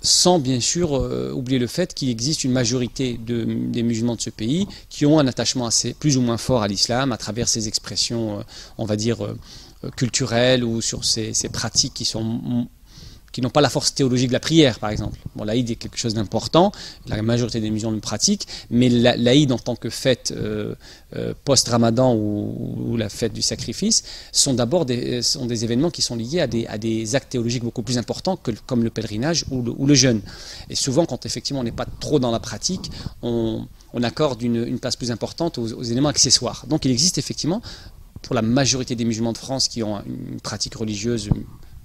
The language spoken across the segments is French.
sans bien sûr oublier le fait qu'il existe une majorité des musulmans de ce pays qui ont un attachement assez plus ou moins fort à l'islam à travers ces expressions, on va dire, culturelles ou sur ces pratiques qui n'ont pas la force théologique de la prière, par exemple. Bon, l'Aïd est quelque chose d'important, la majorité des musulmans le pratiquent, mais l'Aïd en tant que fête post-Ramadan ou la fête du sacrifice sont d'abord des événements qui sont liés à des actes théologiques beaucoup plus importants comme le pèlerinage ou le jeûne. Et souvent, quand effectivement on n'est pas trop dans la pratique, on accorde une place plus importante aux éléments accessoires. Donc il existe effectivement, pour la majorité des musulmans de France qui ont une pratique religieuse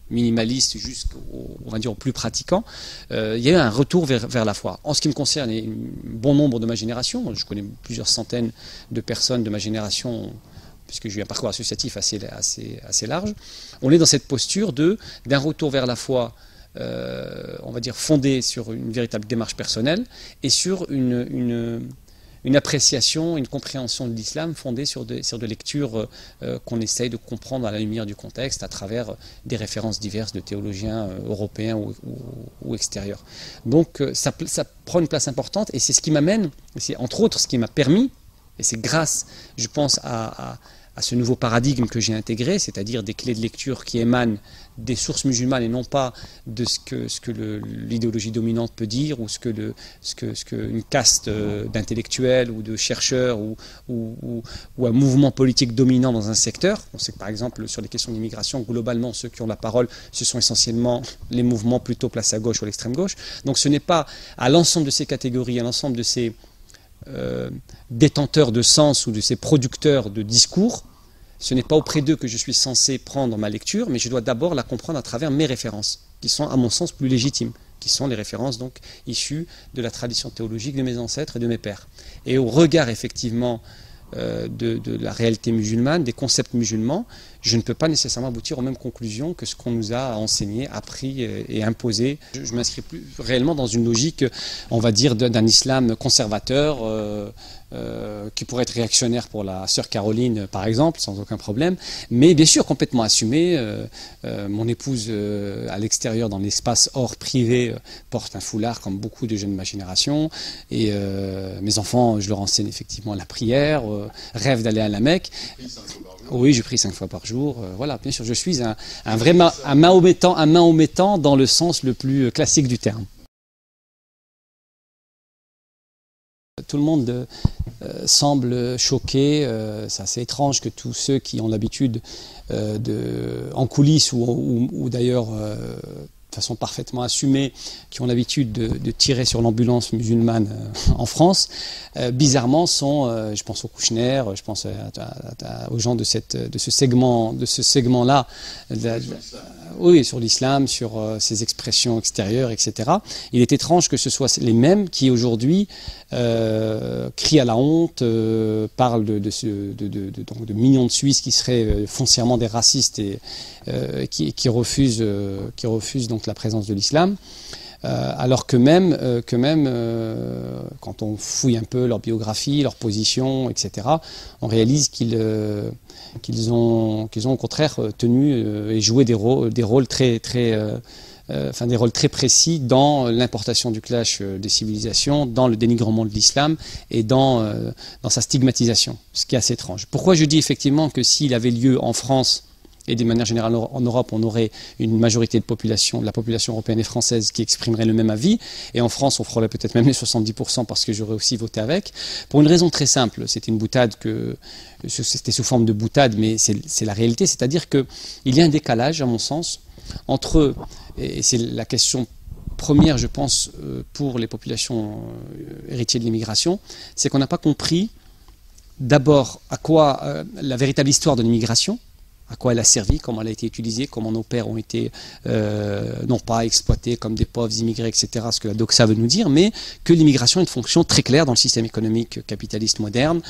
minimaliste jusqu'au, on va dire, aux plus pratiquants, il y a eu un retour vers la foi. En ce qui me concerne, et un bon nombre de ma génération, je connais plusieurs centaines de personnes de ma génération, puisque j'ai eu un parcours associatif assez large, on est dans cette posture d'un retour vers la foi, on va dire, fondé sur une véritable démarche personnelle et sur une appréciation, une compréhension de l'islam fondée sur des lectures qu'on essaye de comprendre à la lumière du contexte à travers des références diverses de théologiens européens ou extérieurs. Donc ça prend une place importante et c'est ce qui m'amène, c'est entre autres ce qui m'a permis, et c'est grâce, je pense, à ce nouveau paradigme que j'ai intégré, c'est-à-dire des clés de lecture qui émanent des sources musulmanes et non pas de ce que l'idéologie dominante peut dire ou ce que une caste d'intellectuels ou de chercheurs ou un mouvement politique dominant dans un secteur. On sait que par exemple sur les questions d'immigration, globalement ceux qui ont la parole, ce sont essentiellement les mouvements plutôt place à gauche ou à l'extrême gauche. Donc ce n'est pas à l'ensemble de ces catégories, à l'ensemble de ces détenteurs de sens ou de ces producteurs de discours, ce n'est pas auprès d'eux que je suis censé prendre ma lecture, mais je dois d'abord la comprendre à travers mes références, qui sont à mon sens plus légitimes, qui sont les références donc issues de la tradition théologique de mes ancêtres et de mes pères. Et au regard effectivement de la réalité musulmane, des concepts musulmans, je ne peux pas nécessairement aboutir aux mêmes conclusions que ce qu'on nous a enseigné, appris et imposé. Je m'inscris plus réellement dans une logique, on va dire, d'un islam conservateur, qui pourrait être réactionnaire pour la sœur Caroline, par exemple, sans aucun problème, mais bien sûr complètement assumé. Mon épouse, à l'extérieur, dans l'espace hors privé, porte un foulard comme beaucoup de jeunes de ma génération, et mes enfants, je leur enseigne effectivement la prière, rêvent d'aller à la Mecque. Oui, je prie 5 fois par jour. Voilà, bien sûr, je suis un vrai mahométan dans le sens le plus classique du terme. Tout le monde semble choqué. C'est assez étrange que tous ceux qui ont l'habitude en coulisses ou d'ailleurs de façon parfaitement assumée, qui ont l'habitude de tirer sur l'ambulance musulmane en France, bizarrement sont, je pense aux Kouchner, je pense aux gens de ce segment-là, oui, sur l'islam, sur ses expressions extérieures, etc. Il est étrange que ce soit les mêmes qui aujourd'hui crient à la honte, parlent de millions de Suisses qui seraient foncièrement des racistes et qui refusent donc la présence de l'islam. Alors que même quand on fouille un peu leur biographie, leur position, etc., on réalise qu'ils ont au contraire tenu et joué des rôles très précis dans l'importation du clash des civilisations, dans le dénigrement de l'islam et dans sa stigmatisation, ce qui est assez étrange. Pourquoi je dis effectivement que s'il avait lieu en France et de manière générale en Europe, on aurait une majorité de la population européenne et française qui exprimerait le même avis, et en France on frôlerait peut-être même les 70% parce que j'aurais aussi voté avec, pour une raison très simple. C'était une boutade, c'était sous forme de boutade, mais c'est la réalité, c'est-à-dire qu'il y a un décalage, à mon sens, entre, et c'est la question première, je pense, pour les populations héritières de l'immigration, c'est qu'on n'a pas compris d'abord à quoi la véritable histoire de l'immigration, à quoi elle a servi, comment elle a été utilisée, comment nos pères ont été non pas exploités comme des pauvres immigrés, etc., ce que la doxa veut nous dire, mais que l'immigration a une fonction très claire dans le système économique capitaliste moderne.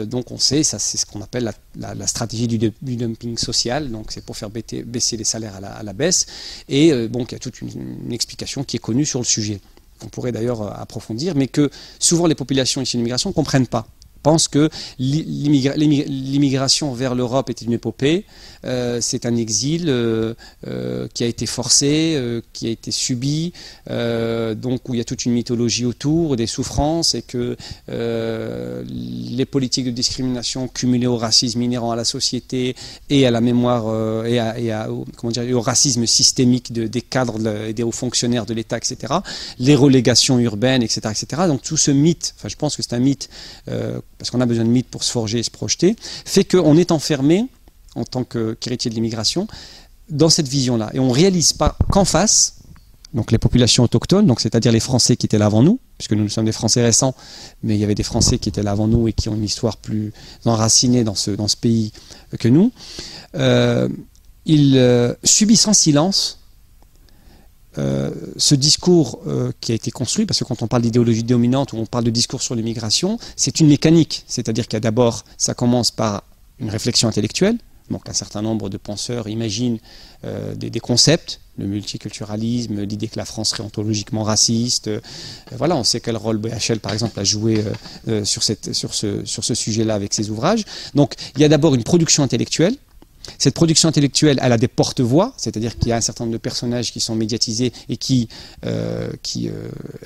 Donc on sait, ça c'est ce qu'on appelle la stratégie du dumping social, donc c'est pour faire baisser les salaires à la baisse, et bon, il y a toute une explication qui est connue sur le sujet. On pourrait d'ailleurs approfondir, mais que souvent les populations issues de l'immigration ne comprennent pas pense que l'immigration vers l'Europe est une épopée. C'est un exil qui a été forcé, qui a été subi, donc où il y a toute une mythologie autour, des souffrances, et que les politiques de discrimination cumulées au racisme inhérent à la société et à la mémoire comment dire, au racisme systémique des cadres et des hauts fonctionnaires de l'État, etc., les relégations urbaines, etc., etc. Donc tout ce mythe, enfin je pense que c'est un mythe, parce qu'on a besoin de mythes pour se forger et se projeter, fait qu'on est enfermé en tant qu'héritier de l'immigration dans cette vision-là. Et on ne réalise pas qu'en face, donc les populations autochtones, donc c'est-à-dire les Français qui étaient là avant nous, puisque nous sommes des Français récents, mais il y avait des Français qui étaient là avant nous et qui ont une histoire plus enracinée dans ce pays que nous, ils subissent en silence ce discours qui a été construit, parce que quand on parle d'idéologie dominante ou on parle de discours sur l'immigration, c'est une mécanique, c'est-à-dire qu'il y a d'abord, ça commence par une réflexion intellectuelle. Donc un certain nombre de penseurs imaginent des concepts, le multiculturalisme, l'idée que la France serait ontologiquement raciste. Voilà, on sait quel rôle BHL, par exemple, a joué sur ce sujet-là avec ses ouvrages. Donc il y a d'abord une production intellectuelle. Cette production intellectuelle, elle a des porte-voix, c'est-à-dire qu'il y a un certain nombre de personnages qui sont médiatisés et qui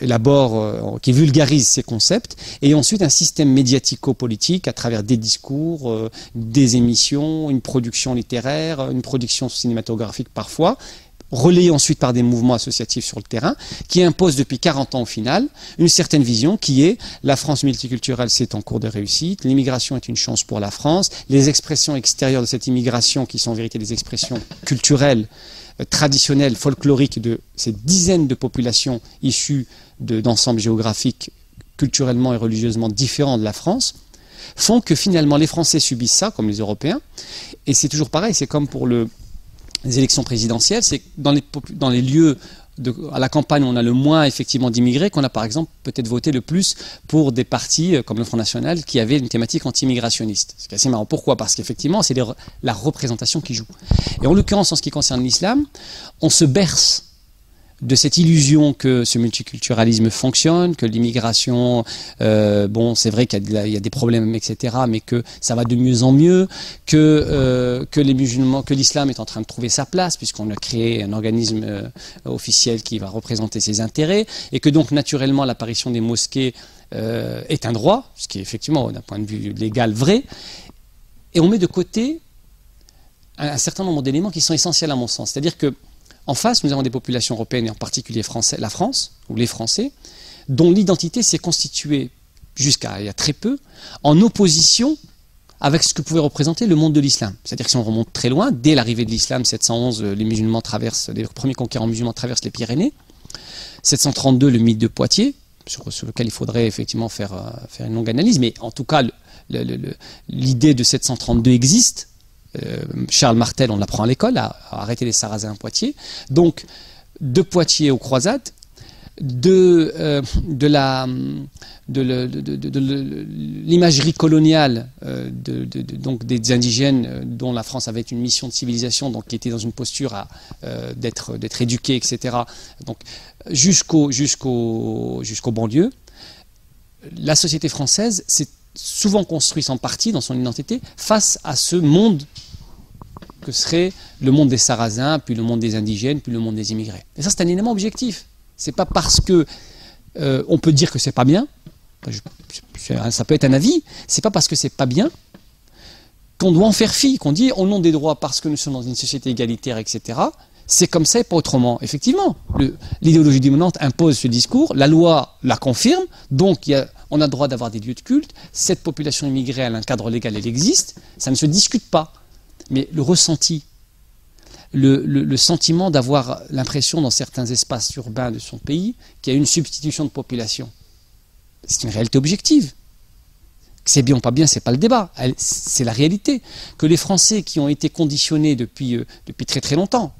élaborent, qui vulgarisent ces concepts, et ensuite un système médiatico-politique à travers des discours, des émissions, une production littéraire, une production cinématographique parfois, relayé ensuite par des mouvements associatifs sur le terrain, qui imposent depuis 40 ans au final une certaine vision qui est la France multiculturelle, c'est en cours de réussite, l'immigration est une chance pour la France, les expressions extérieures de cette immigration, qui sont en vérité des expressions culturelles, traditionnelles, folkloriques de ces dizaines de populations issues d'ensembles géographiques culturellement et religieusement différents de la France, font que finalement les Français subissent ça, comme les Européens, et c'est toujours pareil, c'est comme pour les élections présidentielles, c'est que dans les lieux à la campagne où on a le moins effectivement d'immigrés, qu'on a par exemple peut-être voté le plus pour des partis comme le Front National qui avaient une thématique anti-immigrationniste. C'est assez marrant. Pourquoi? Parce qu'effectivement c'est la représentation qui joue. Et en l'occurrence, en ce qui concerne l'islam, on se berce de cette illusion que ce multiculturalisme fonctionne, que l'immigration, bon, c'est vrai qu'il y a des problèmes, etc., mais que ça va de mieux en mieux, que les musulmans, que l'islam est en train de trouver sa place, puisqu'on a créé un organisme officiel qui va représenter ses intérêts, et que donc naturellement l'apparition des mosquées est un droit, ce qui est effectivement d'un point de vue légal vrai, et on met de côté un certain nombre d'éléments qui sont essentiels à mon sens. C'est-à-dire que en face, nous avons des populations européennes, et en particulier la France, ou les Français, dont l'identité s'est constituée, jusqu'à il y a très peu, en opposition avec ce que pouvait représenter le monde de l'islam. C'est-à-dire que si on remonte très loin, dès l'arrivée de l'islam, 711, les premiers conquérants musulmans traversent les Pyrénées, 732, le mythe de Poitiers, sur lequel il faudrait effectivement faire une longue analyse, mais en tout cas, l'idée de 732 existe. Charles Martel, on l'apprend à l'école, a arrêté les Sarrasins à Poitiers. Donc, de Poitiers aux croisades, de l'imagerie coloniale donc des indigènes dont la France avait une mission de civilisation, donc qui était dans une posture d'être éduqués, etc. Donc, jusqu'aux banlieues, la société française s'est souvent construite en partie dans son identité face à ce monde que serait le monde des Sarrasins, puis le monde des indigènes, puis le monde des immigrés. Et ça, c'est un élément objectif. C'est pas parce que on peut dire que c'est pas bien, ça peut être un avis, c'est pas parce que c'est pas bien qu'on doit en faire fi, qu'on dit au nom des droits, parce que nous sommes dans une société égalitaire, etc., c'est comme ça et pas autrement. Effectivement, l'idéologie dominante impose ce discours, la loi la confirme, donc on a le droit d'avoir des lieux de culte, cette population immigrée, elle a un cadre légal, elle existe, ça ne se discute pas. Mais le ressenti, le sentiment d'avoir l'impression dans certains espaces urbains de son pays qu'il y a une substitution de population, c'est une réalité objective. Que c'est bien ou pas bien, c'est pas le débat, c'est la réalité. Que les Français qui ont été conditionnés depuis très très longtemps,